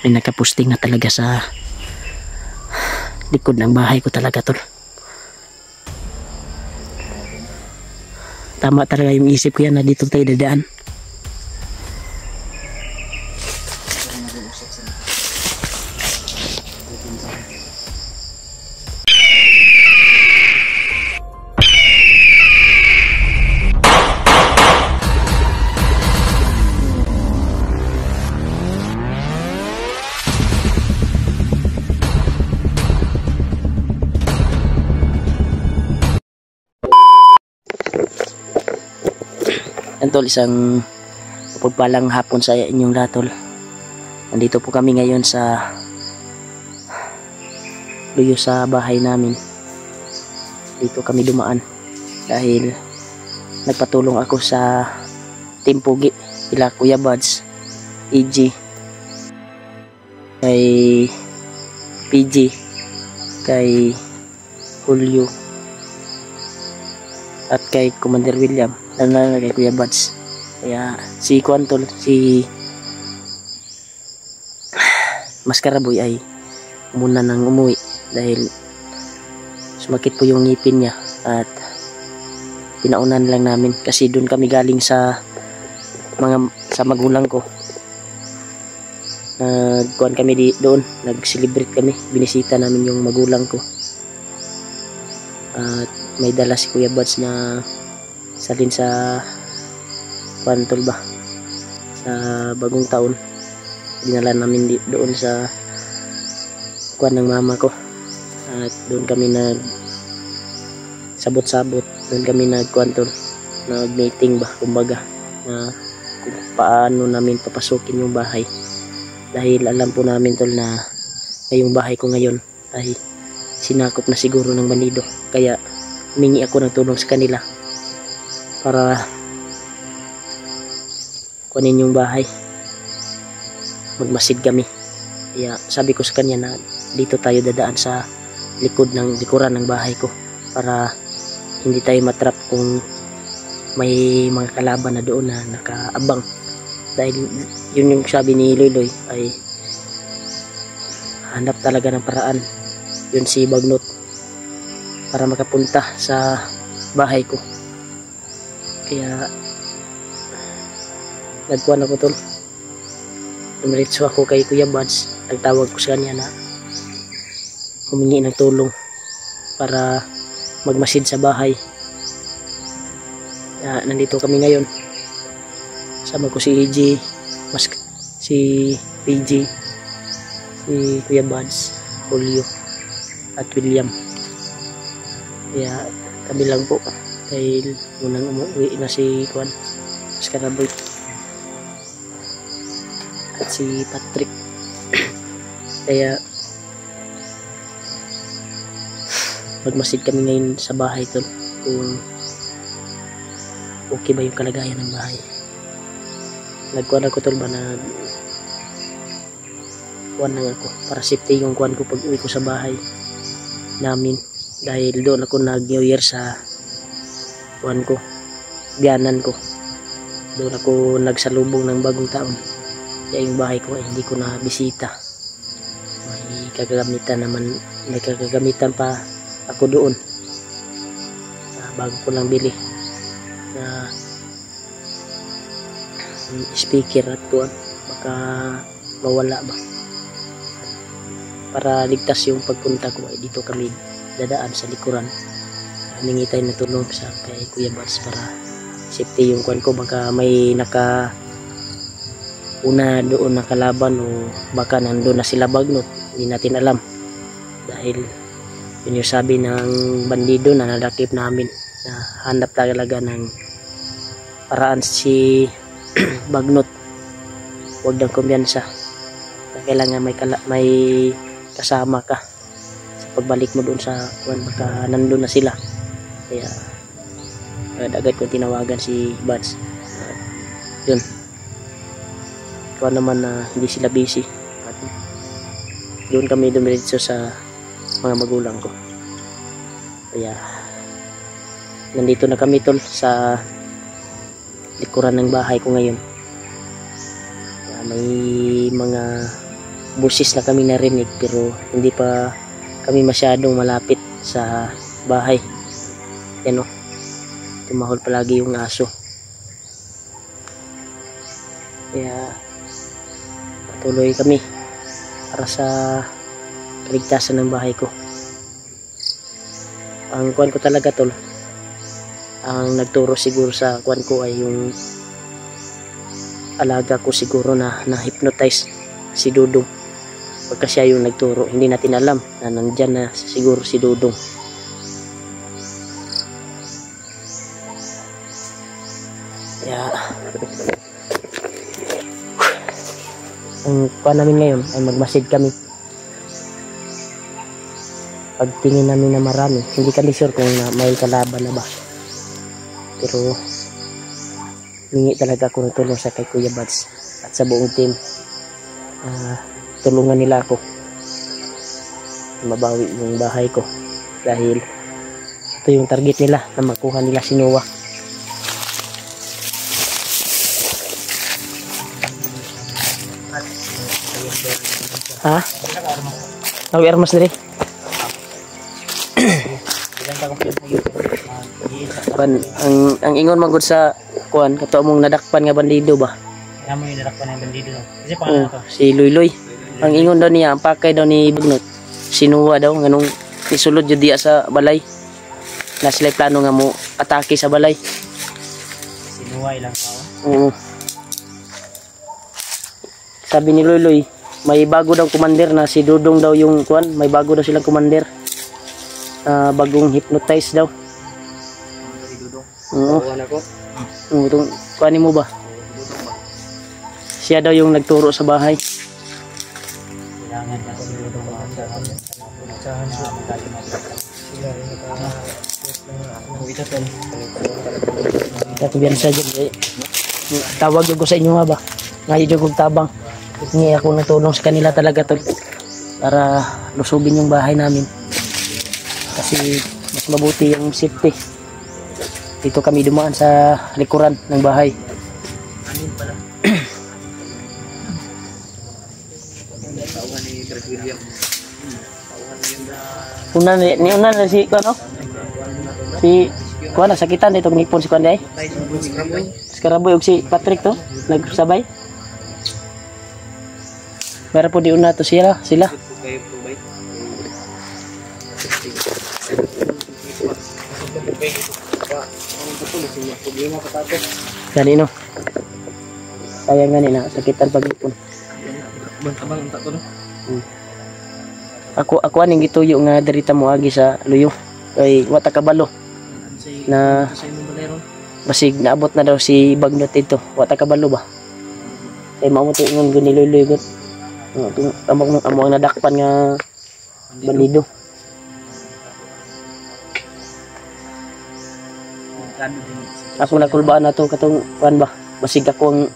May nakapusting na talaga sa likod ng bahay ko talaga tol. Tama talaga yung isip ko yan na dito tayo dadaan. Yan tol, isang pagpalang hapon sa inyong lahat tol. Nandito po kami ngayon sa luyo sa bahay namin. Dito kami dumaan dahil nagpatulong ako sa Team Pugi, ila Kuya Buds, EG, kay PG, kay Julio, at kay Commander William, lalo kay Kuya Buds. Kaya si Kuantol, si Maskaraboy ay muna nang umuwi dahil sumakit po yung ngipin niya at pinaunan lang namin kasi doon kami galing sa magulang ko. Nagkuhan kami doon, nag-celebrate kami, binisita namin yung magulang ko. At may dala si Kuya Buds na salin sa Kuantol ba, sa bagong taon. Dinala namin doon sa kuwan ng mama ko at doon kami nag sabot-sabot, doon kami nag-Kuantol, nag-meeting ba kumbaga na kung paano namin papasukin yung bahay dahil alam po namin tol na yung bahay ko ngayon ay sinakop na siguro ng bandido, kaya humingi ako ng tulong sa kanila para kunin yung bahay, magmasid kami. Kaya sabi ko sa kanya na dito tayo dadaan sa likuran ng bahay ko para hindi tayo matrap kung may mga kalaban na doon na nakaabang, dahil yun yung sabi ni Loyloy ay hanap talaga ng paraan yun si Bagnot para makapunta sa bahay ko. Kaya nagkuhan ako tol, dumiretso ako kay Kuya Buds, nagtawag ko sa kanya na humingi ng tulong para magmasid sa bahay. Nandito kami ngayon, sama ko si EG, si PG, si Kuya Buds, Julio at William. Kaya kami lang po dahil unang umuwi na si Juan Maskaraboy at si Patrick. Kaya magmasid kami ngayon sa bahay tol kung okay ba yung kalagayan ng bahay. Nagkuhan ako tol ba na kuhan lang ako para safety yung kuhan ko pag uwi ko sa bahay namin, dahil doon ako nag New Year sa kuhan ko, biyanan ko, doon ako nagsalubong ng bagong taon. Kaya yung bahay ko ay hindi ko na bisita, may kagamitan pa ako doon, bago ko lang bili na speaker at kuhan, baka mawala ba. Para ligtas yung pagpunta ko ay dito kami dadaan sa likuran. Humingi tayo na tulong sa kay Kuya Buds para safety yung kuhan ko, baka may una doon nakalaban o baka nandun na sila Bagnot, hindi natin alam, dahil yun yung sabi ng bandido na nadakip namin na hanap talaga ng paraan si Bagnot, huwag ng kumyansa, kailangan may kasama ka sa pagbalik mo doon sa kuwan, baka nandun na sila. Kaya agad ko tinawagan si Buds, yun kuwan naman na hindi sila busy at doon kami dumiretso sa mga magulang ko. Kaya nandito na kami tol sa likuran ng bahay ko ngayon. May mga busis na kami narinig pero hindi pa kami masyadong malapit sa bahay. Yan o, tumahol palagi yung aso. Kaya patuloy kami para sa kaligtasan ng bahay ko. Ang kuwan ko talaga tol, ang nagturo siguro sa kuwan ko ay yung alaga ko siguro na hypnotize si Dudong. Pagka siya yung nagturo, hindi natin alam na nandyan na siguro si Dudong. Kaya ang kuha namin ngayon ay magmasid kami. Pagtingin namin na marami, hindi kami sure kung may kalaban na ba, pero hingi talaga ako ng tulong sa kay Kuya Bads at sa buong team. Tulungan nila ako mabawi yung bahay ko dahil ito yung target nila na makuha nila si Noah. Ha? Nawi armas diri. ang ingon magud sa kuan kato mong nadakpan nga bandido ba? Amo yung nadakpan ng bandido. Kasi pangalan to. Si Luy. Ang ingon daw niya, ang pakay daw ni Bugnot. Sinuwa daw nganong isulod jud diya sa balay. Na sila plano nga mo atake sa balay. Sinuwa ilang tao. Oo. Sabi ni Luy, may bago daw commander na si Dudong daw yung kuan, may bago daw silang commander. Bagong hypnotize daw. Si Dudong. Oo. Ako. Oo, itong kuanin mo ba? Siya daw yung nagturo sa bahay. Kailangan natin si Dudong unasahan na magaling natin. Sila yung ito tol. Katubiyan sa dyan. Tawag yung ko sa inyo nga ba? Ngayon yung kong tabang. Hingi ako ng tulong sa kanila talaga tol. Para lusubin yung bahay namin. Kasi mas mabuti yung safety. Dito kami dumaan sa likuran ng bahay. Anin pala. Tauhan ni Brad William. Tauhan ni Una na si ano? Si kuan sakitan dito nipon si kuan day. Skaraboy og si Patrick to nagsabay. Pero po di una to sila. Kanino? Sayang gani na sakitan pag-ipon. Abang unta to no. Ako aning gituyo nga dirita mo agi sa luyo. Kay wata kabalo. Na sa imong balero. basig naabot na daw si Bagnot dito. Wata kabalo ba? Kay mao mo tingon guni luyo gud. Among nadakpan nga bandido. Ako nakulbaan na to katong kuan ba? Basig ako ang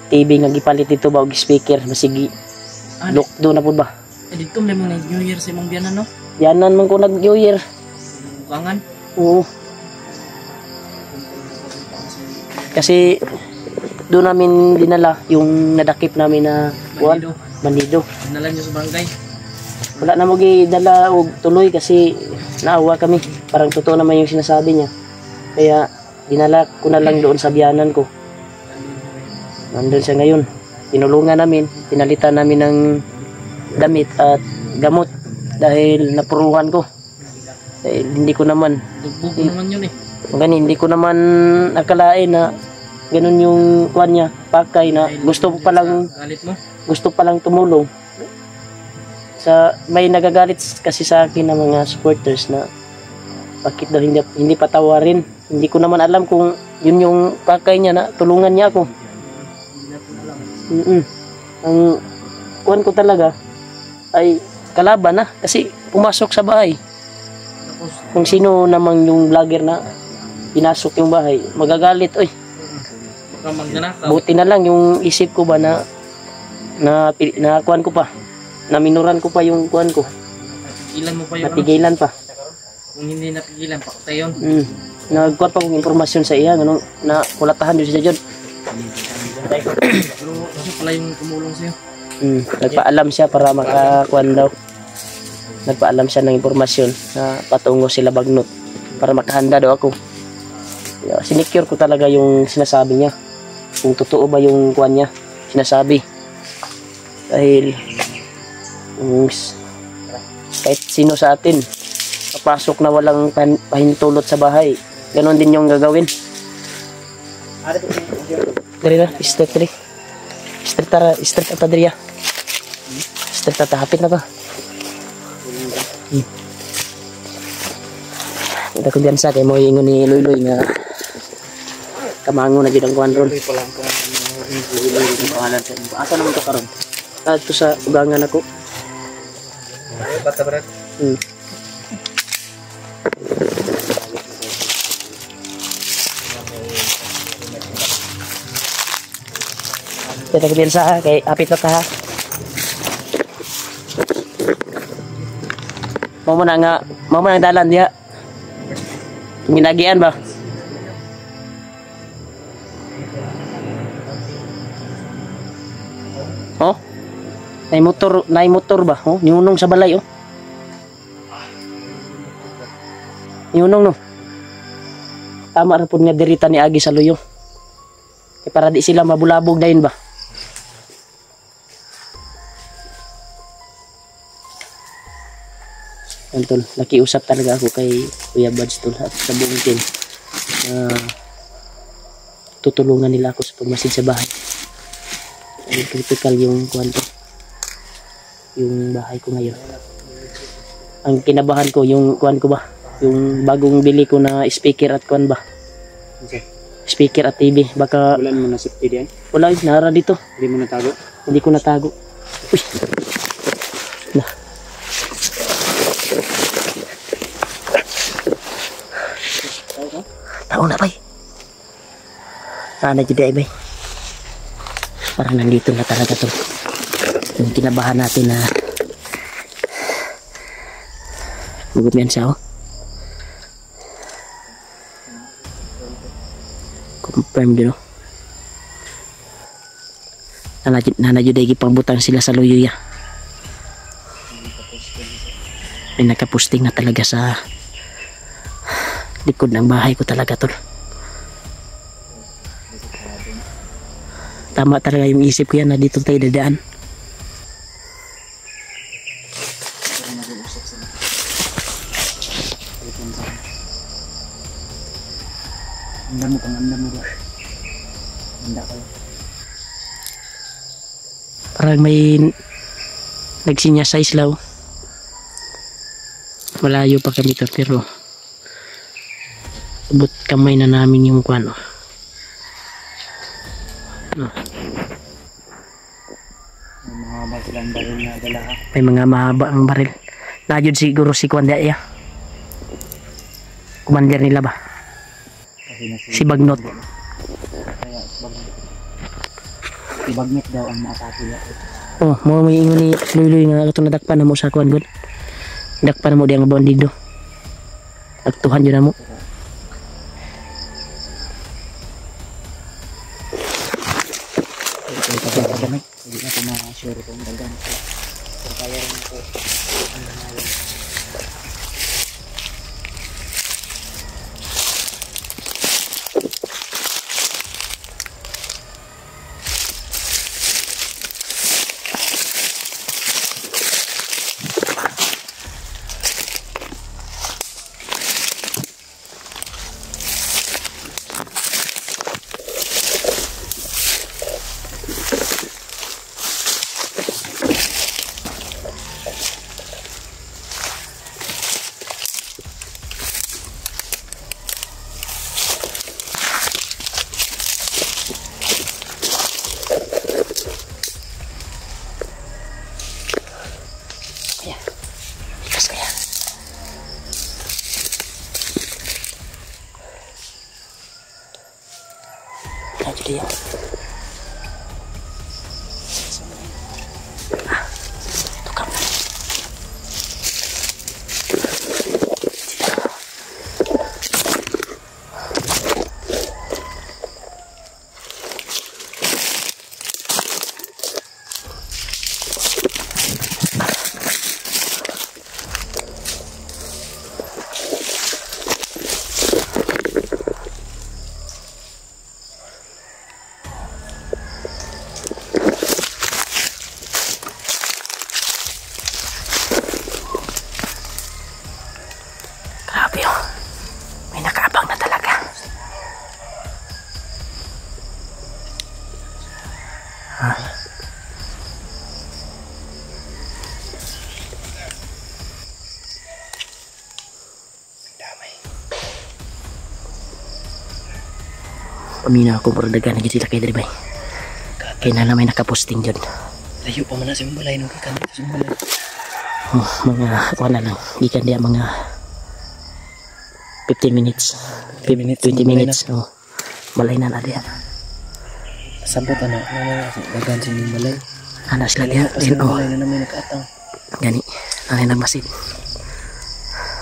TV nga gipalit dito ba og speaker basig look do na pud ba? Dito may mga New Year sa imong biyanan no? Yanan man ko nag New Year. Bukangan. Oo. Kasi doon namin dinala yung nadakip namin na kuan, bandido. Dinala niyo sa barangay. Wala na mo gidala og tuloy kasi naawa kami. Parang totoo naman yung sinasabi niya. Kaya dinala ko na lang doon sa biyanan ko. Nandun siya ngayon. Tinulungan namin, pinalitan namin ng damit at gamot dahil napuruhan ko. Dahil hindi ko naman Tugbog naman yun eh. hindi ko naman akalain na ganun yung kuan niya, pakay na gusto pa lang tumulong. May nagagalit kasi sa akin ng mga supporters na bakit daw hindi patawarin. Hindi ko naman alam kung yun yung pakay niya na tulungan niya ako. Ang kuan ko talaga ay kalaban na kasi pumasok sa bahay. Kung sino namang yung vlogger na pinasok yung bahay, magagalit. Oy, buti na lang yung isip ko ba na kuan ko pa, na minuran ko pa yung kuan ko. Napigilan mo pa yun. Napigilan pa. Kung hindi napigilan, pakatay yun. nagkuha pa kong informasyon sa iya ganun na kulatahan din siya dyan. Pero siya pala yung tumulong sa'yo. Nagpaalam siya para makakuan daw. Nagpaalam siya ng impormasyon na patungo sila Bagnot para makahanda daw ako. Sinecure ko talaga yung sinasabi niya. Kung totoo ba yung kuan niya sinasabi. Dahil kahit sino sa atin papasok na walang pahintulot sa bahay, ganon din yung gagawin. Dari na, step 3. Step ata diri ya. Step ata hapit na ba? Ito kung diyan sa kay mo ingon ni Luy nga kamango na jud ang kuan ron. Asa naman to karon? Ito sa ugangan ako. Bata berat. Kita kemudian sa kay apit na ta ha. Mau mo na dalan dia. Minagian ba? Oh. Nay motor ba? Oh, nyunong sa balay oh. Nyunong no. Tama ra pud nga dirita ni agi sa luyo. Kay para di sila mabulabog dayon ba? Antol, nakiusap talaga ako kay Kuya Buds tol at sa buong team. Tutulungan nila ako sa pagmasid sa bahay. Ay, critical yung kwanto. Yung bahay ko ngayon. Ang kinabahan ko, yung kwan ko ba? Yung bagong bili ko na speaker at kwan ba? Okay. Speaker at TV. Baka... Wala mo na safety diyan? Wala, nara dito. Hindi mo natago? Hindi ko natago. Uy! Nah. Tao na bay. Sana jadi bay. Parang nandito na talaga to. Yung kinabahan natin na gugup yan siya oh. Confirm din oh. Nanadyo dahil pangbutang sila sa luyo ya. May nakaposting na talaga sa likod ng bahay ko talaga tol. Tama talaga yung isip ko yan na dito tayo dadaan. Anda mo ba? Anda kayo. Parang may nagsinya-size law. Malayo pa kami to pero abot kamay na namin yung kuano. May mahaba silang baril na dala ha. May mga mahaba ang baril. Najud siguro si Kwanda ya. Commander nila ba? Si Bagnot. Kaya si Bagnot daw ang maatake niya. Oh, mo may ingon ni Luy nga ato nadakpan na mo sa kuan gud. Dakpan na mo di ang bandido. Agtuhan yun na mo. Hindi na ito na-sure kung dagan ko. Pero kaya rin ko. Iya. Tukang. Ha? Damay. Paminaw ko mura dagan lagi sila kay diri bay. Kay na may nakaposting jud. Layo pa man na sa balay no gikan sa balay. Oh, mga kuha na lang. Gikan diya mga 15 minutes. 20 minutes. Oh. Balay na diya. Sabot ana na dagan sa inyong balay. Ana sila diya. Sa Oh, balay na namin nakaatang. gani. Nanay nagmasid.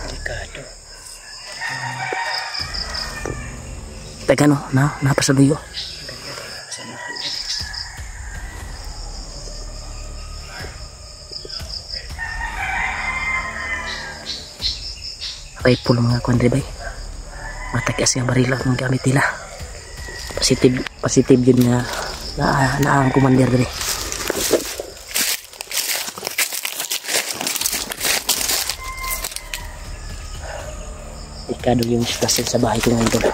Delikado. Tagano na napasaluyo. Samahan. Rifle mga kuan diri bay. Matag asya barila ang gamit nila. Positive yun nga na ang commander diri. Ikado yung sitwasyon sa bahay ko ngayon.